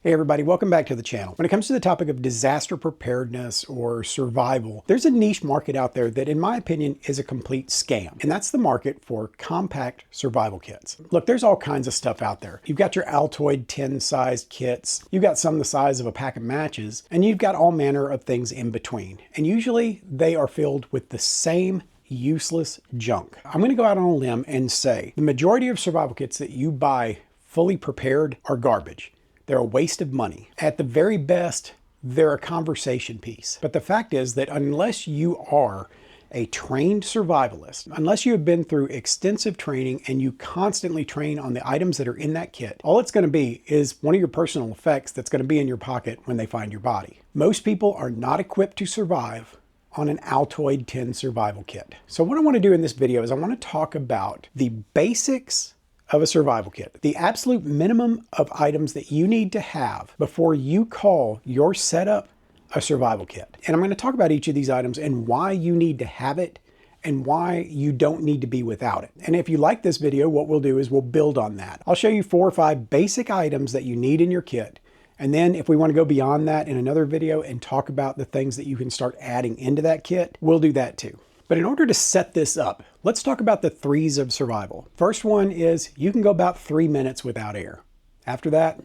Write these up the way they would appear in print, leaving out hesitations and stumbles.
Hey everybody, welcome back to the channel. When it comes to the topic of disaster preparedness or survival, there's a niche market out there that in my opinion is a complete scam. And that's the market for compact survival kits. Look, there's all kinds of stuff out there. You've got your Altoid 10 sized kits, you've got some the size of a pack of matches, and you've got all manner of things in between. And usually they are filled with the same useless junk. I'm gonna go out on a limb and say the majority of survival kits that you buy fully prepared are garbage. They're a waste of money. At the very best, they're a conversation piece. But the fact is that unless you are a trained survivalist, unless you have been through extensive training and you constantly train on the items that are in that kit, all it's going to be is one of your personal effects that's going to be in your pocket when they find your body. Most people are not equipped to survive on an Altoid 10 survival kit. So what I want to do in this video is I want to talk about the basics of a survival kit, the absolute minimum of items that you need to have before you call your setup a survival kit. And I'm going to talk about each of these items and why you need to have it and why you don't need to be without it. And if you like this video, what we'll do is we'll build on that. I'll show you 4 or 5 basic items that you need in your kit. And then if we want to go beyond that in another video and talk about the things that you can start adding into that kit, we'll do that too. But in order to set this up, let's talk about the 3s of survival. First one is you can go about 3 minutes without air. After that,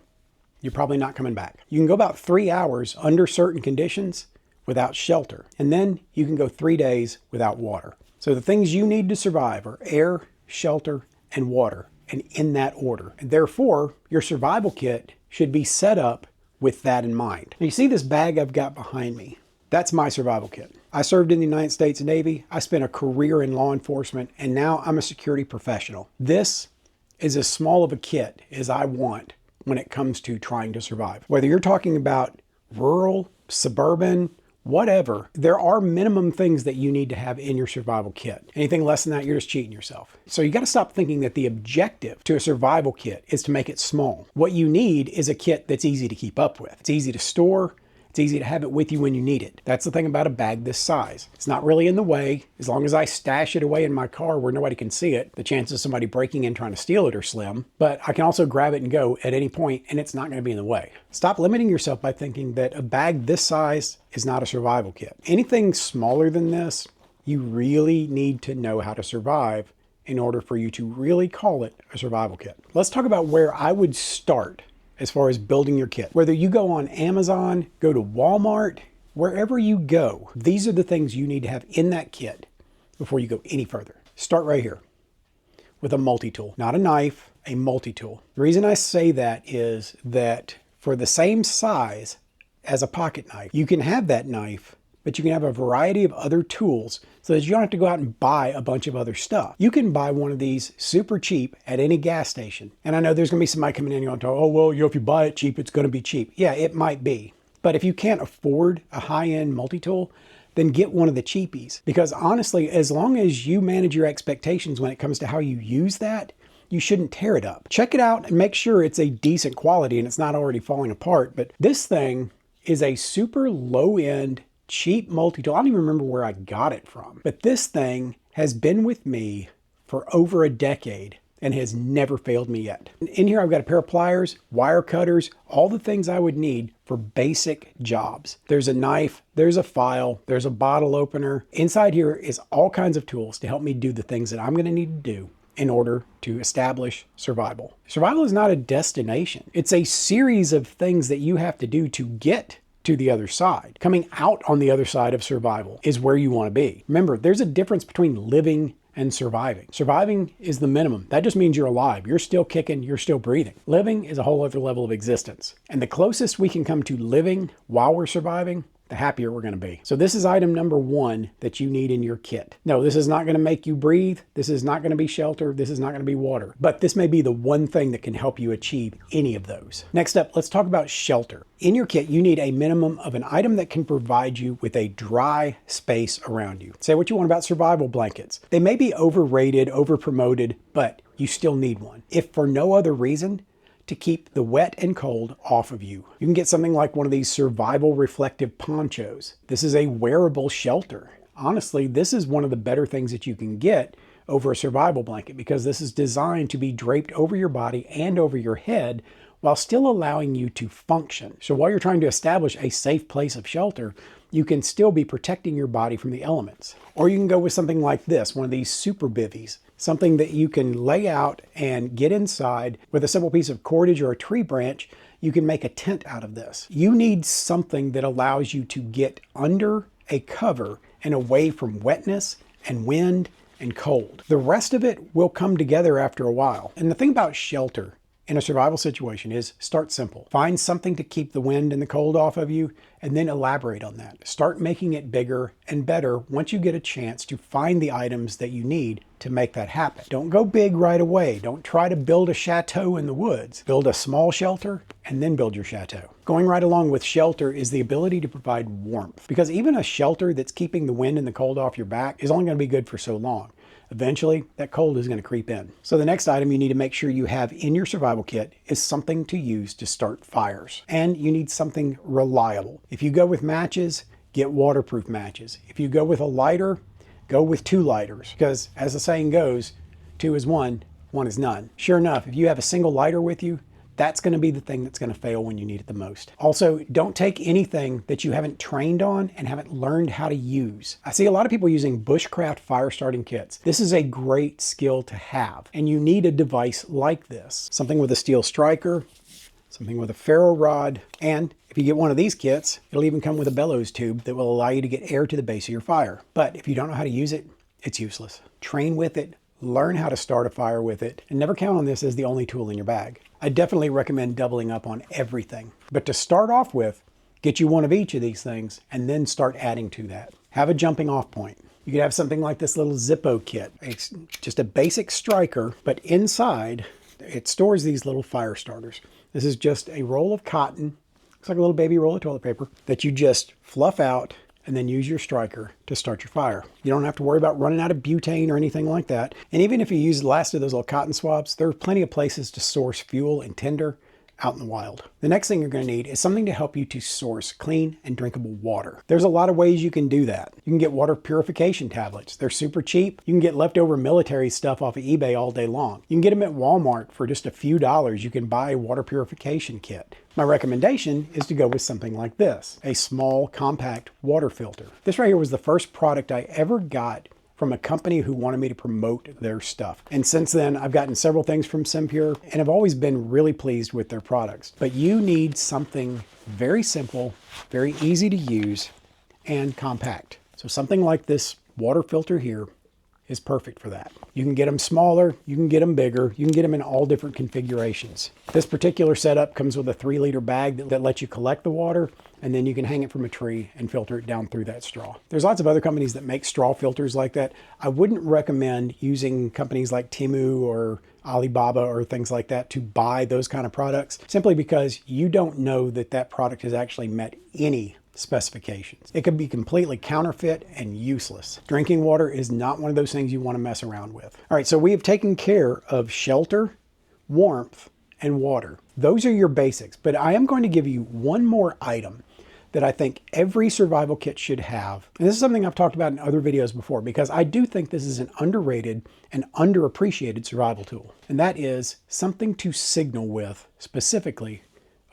you're probably not coming back. You can go about 3 hours under certain conditions without shelter. And then you can go 3 days without water. So the things you need to survive are air, shelter, and water, and in that order. And therefore, your survival kit should be set up with that in mind. Now, you see this bag I've got behind me? That's my survival kit. I served in the United States Navy. I spent a career in law enforcement, and now I'm a security professional. This is as small of a kit as I want when it comes to trying to survive. Whether you're talking about rural, suburban, whatever, there are minimum things that you need to have in your survival kit. Anything less than that, you're just cheating yourself. So you got to stop thinking that the objective to a survival kit is to make it small. What you need is a kit that's easy to keep up with. It's easy to store. It's easy to have it with you when you need it. That's the thing about a bag this size. It's not really in the way. As long as I stash it away in my car where nobody can see it, the chances of somebody breaking in trying to steal it are slim. But I can also grab it and go at any point, and it's not going to be in the way. Stop limiting yourself by thinking that a bag this size is not a survival kit. Anything smaller than this, you really need to know how to survive in order for you to really call it a survival kit. Let's talk about where I would start as far as building your kit. Whether you go on Amazon, go to Walmart, wherever you go, these are the things you need to have in that kit before you go any further. Start right here with a multi-tool, not a knife, a multi-tool. The reason I say that is that for the same size as a pocket knife, you can have that knife, but you can have a variety of other tools so that you don't have to go out and buy a bunch of other stuff. You can buy one of these super cheap at any gas station. And I know there's gonna be somebody coming in and going, oh, well, if you buy it cheap, it's gonna be cheap. Yeah, it might be. But if you can't afford a high-end multi-tool, then get one of the cheapies. Because honestly, as long as you manage your expectations when it comes to how you use that, you shouldn't tear it up. Check it out and make sure it's a decent quality and it's not already falling apart. But this thing is a super low-end, cheap multi-tool. I don't even remember where I got it from, but this thing has been with me for over a decade and has never failed me yet. In here, I've got a pair of pliers, wire cutters, all the things I would need for basic jobs. There's a knife, there's a file, there's a bottle opener. Inside here is all kinds of tools to help me do the things that I'm going to need to do in order to establish survival. Survival is not a destination. It's a series of things that you have to do to get to the other side. Coming out on the other side of survival is where you want to be. Remember, there's a difference between living and surviving. Surviving is the minimum. That just means you're alive. You're still kicking, you're still breathing. Living is a whole other level of existence. And the closest we can come to living while we're surviving, the happier we're going to be. So this is item number 1 that you need in your kit. No, this is not going to make you breathe. This is not going to be shelter. This is not going to be water. But this may be the one thing that can help you achieve any of those. Next up, let's talk about shelter. In your kit, you need a minimum of an item that can provide you with a dry space around you. Say what you want about survival blankets. They may be overrated, overpromoted, but you still need one. If for no other reason, to keep the wet and cold off of you. You can get something like one of these survival reflective ponchos. This is a wearable shelter. Honestly, this is one of the better things that you can get over a survival blanket because this is designed to be draped over your body and over your head while still allowing you to function. So while you're trying to establish a safe place of shelter, you can still be protecting your body from the elements. Or you can go with something like this, one of these super bivvies, something that you can lay out and get inside with a simple piece of cordage or a tree branch. You can make a tent out of this. You need something that allows you to get under a cover and away from wetness and wind and cold. The rest of it will come together after a while. And the thing about shelter in a survival situation is start simple. Find something to keep the wind and the cold off of you, and then elaborate on that. Start making it bigger and better once you get a chance to find the items that you need to make that happen. Don't go big right away. Don't try to build a chateau in the woods. Build a small shelter and then build your chateau. Going right along with shelter is the ability to provide warmth, because even a shelter that's keeping the wind and the cold off your back is only going to be good for so long. Eventually, that cold is going to creep in. So the next item you need to make sure you have in your survival kit is something to use to start fires. And you need something reliable. If you go with matches, get waterproof matches. If you go with a lighter, go with 2 lighters. Because as the saying goes, 2 is 1, 1 is none. Sure enough, if you have a single lighter with you, that's going to be the thing that's going to fail when you need it the most. Also, don't take anything that you haven't trained on and haven't learned how to use. I see a lot of people using bushcraft fire starting kits. This is a great skill to have, and you need a device like this. Something with a steel striker, something with a ferro rod, and if you get one of these kits, it'll even come with a bellows tube that will allow you to get air to the base of your fire. But if you don't know how to use it, it's useless. Train with it, learn how to start a fire with it, and never count on this as the only tool in your bag. I definitely recommend doubling up on everything. But to start off with, get you one of each of these things and then start adding to that. Have a jumping off point. You could have something like this little Zippo kit. It's just a basic striker, but inside it stores these little fire starters. This is just a roll of cotton, looks like a little baby roll of toilet paper, that you just fluff out and then use your striker to start your fire. You don't have to worry about running out of butane or anything like that. And even if you use the last of those little cotton swabs, there are plenty of places to source fuel and tinder out in the wild. The next thing you're going to need is something to help you to source clean and drinkable water. There's a lot of ways you can do that. You can get water purification tablets. They're super cheap. You can get leftover military stuff off of eBay all day long. You can get them at Walmart for just a few dollars. You can buy a water purification kit. My recommendation is to go with something like this, a small compact water filter. This right here was the first product I ever got from a company who wanted me to promote their stuff. And since then, I've gotten several things from Simpure and have always been really pleased with their products. But you need something very simple, very easy to use, and compact. So something like this water filter here is perfect for that. You can get them smaller, you can get them bigger, you can get them in all different configurations. This particular setup comes with a 3-liter bag that lets you collect the water, and then you can hang it from a tree and filter it down through that straw. There's lots of other companies that make straw filters like that. I wouldn't recommend using companies like Temu or Alibaba or things like that to buy those kind of products, simply because you don't know that that product has actually met any specifications. It could be completely counterfeit and useless. Drinking water is not one of those things you want to mess around with. All right, so we have taken care of shelter, warmth, and water. Those are your basics, but I am going to give you one more item that I think every survival kit should have. And this is something I've talked about in other videos before, because I do think this is an underrated and underappreciated survival tool. And that is something to signal with, specifically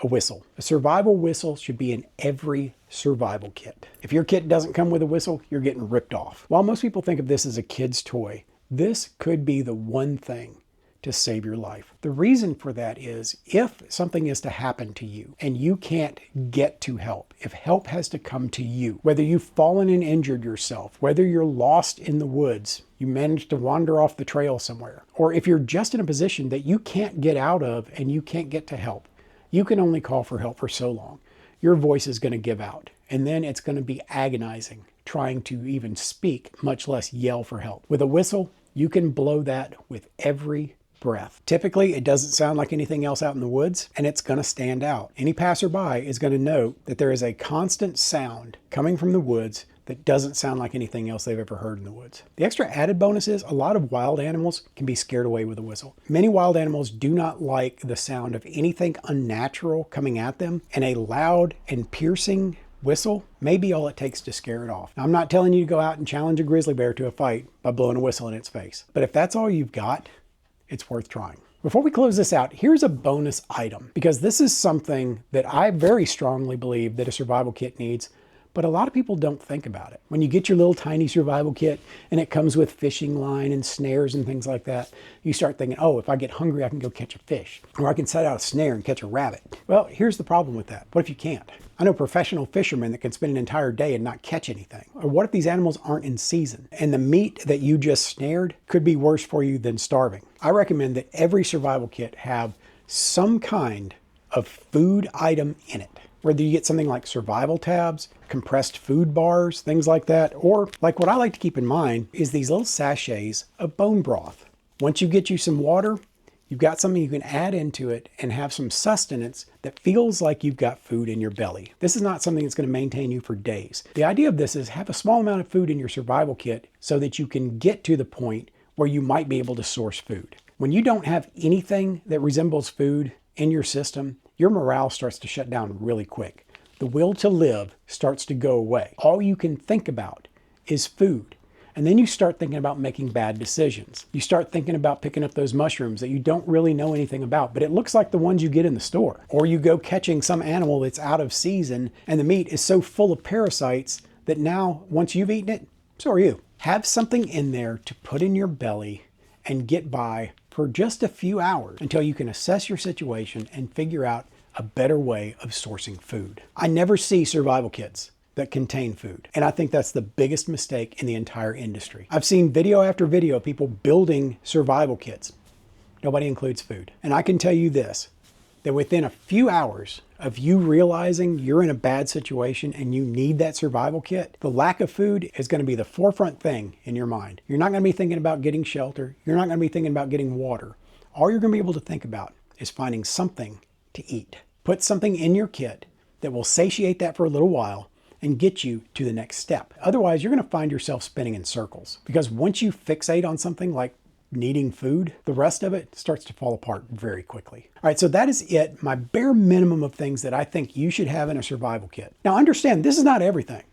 a whistle. A survival whistle should be in every survival kit. If your kit doesn't come with a whistle, you're getting ripped off. While most people think of this as a kid's toy, this could be the one thing to save your life. The reason for that is if something is to happen to you and you can't get to help, if help has to come to you, whether you've fallen and injured yourself, whether you're lost in the woods, you managed to wander off the trail somewhere, or if you're just in a position that you can't get out of and you can't get to help, you can only call for help for so long. Your voice is going to give out, and then it's going to be agonizing trying to even speak, much less yell for help. With a whistle, you can blow that with every breath. Typically, it doesn't sound like anything else out in the woods, and it's going to stand out. Any passerby is going to note that there is a constant sound coming from the woods that doesn't sound like anything else they've ever heard in the woods. The extra added bonus is a lot of wild animals can be scared away with a whistle. Many wild animals do not like the sound of anything unnatural coming at them, and a loud and piercing whistle may be all it takes to scare it off. Now, I'm not telling you to go out and challenge a grizzly bear to a fight by blowing a whistle in its face, but if that's all you've got, it's worth trying. Before we close this out, here's a bonus item, because this is something that I very strongly believe that a survival kit needs, but a lot of people don't think about it. When you get your little tiny survival kit and it comes with fishing line and snares and things like that, you start thinking, oh, if I get hungry, I can go catch a fish, or I can set out a snare and catch a rabbit. Well, here's the problem with that. What if you can't? I know professional fishermen that can spend an entire day and not catch anything. Or what if these animals aren't in season and the meat that you just snared could be worse for you than starving? I recommend that every survival kit have some kind of food item in it. Whether you get something like survival tabs, compressed food bars, things like that, or like what I like to keep in mind is these little sachets of bone broth. Once you get you some water, you've got something you can add into it and have some sustenance that feels like you've got food in your belly. This is not something that's going to maintain you for days. The idea of this is have a small amount of food in your survival kit so that you can get to the point where you might be able to source food. When you don't have anything that resembles food in your system, your morale starts to shut down really quick. The will to live starts to go away. All you can think about is food. And then you start thinking about making bad decisions. You start thinking about picking up those mushrooms that you don't really know anything about, but it looks like the ones you get in the store. Or you go catching some animal that's out of season and the meat is so full of parasites that now, once you've eaten it, so are you. Have something in there to put in your belly and get by for just a few hours until you can assess your situation and figure out a better way of sourcing food. I never see survival kits that contain food, and I think that's the biggest mistake in the entire industry. I've seen video after video of people building survival kits. Nobody includes food. And I can tell you this, that within a few hours of you realizing you're in a bad situation and you need that survival kit, the lack of food is going to be the forefront thing in your mind. You're not going to be thinking about getting shelter. You're not going to be thinking about getting water. All you're going to be able to think about is finding something to eat. Put something in your kit that will satiate that for a little while and get you to the next step. Otherwise, you're going to find yourself spinning in circles, because once you fixate on something like needing food, the rest of it starts to fall apart very quickly. All right, so that is it, my bare minimum of things that I think you should have in a survival kit. Now understand, this is not everything.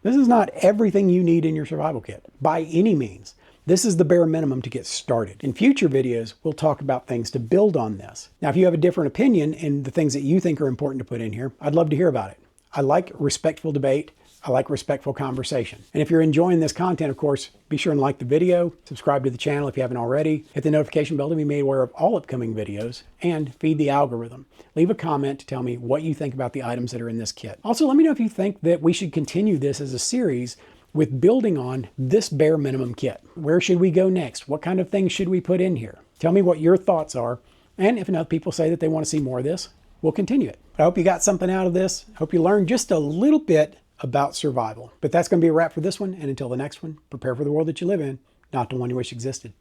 This is not everything you need in your survival kit by any means. This is the bare minimum to get started. In future videos, we'll talk about things to build on this. Now, if you have a different opinion in the things that you think are important to put in here, I'd love to hear about it. I like respectful debate. I like respectful conversation. And if you're enjoying this content, of course, be sure and like the video, subscribe to the channel if you haven't already, hit the notification bell to be made aware of all upcoming videos, and feed the algorithm. Leave a comment to tell me what you think about the items that are in this kit. Also, let me know if you think that we should continue this as a series with building on this bare minimum kit. Where should we go next? What kind of things should we put in here? Tell me what your thoughts are. And if enough people say that they want to see more of this, we'll continue it. But I hope you got something out of this. I hope you learned just a little bit about survival. But that's going to be a wrap for this one. And until the next one, prepare for the world that you live in, not the one you wish existed.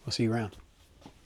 We'll see you around.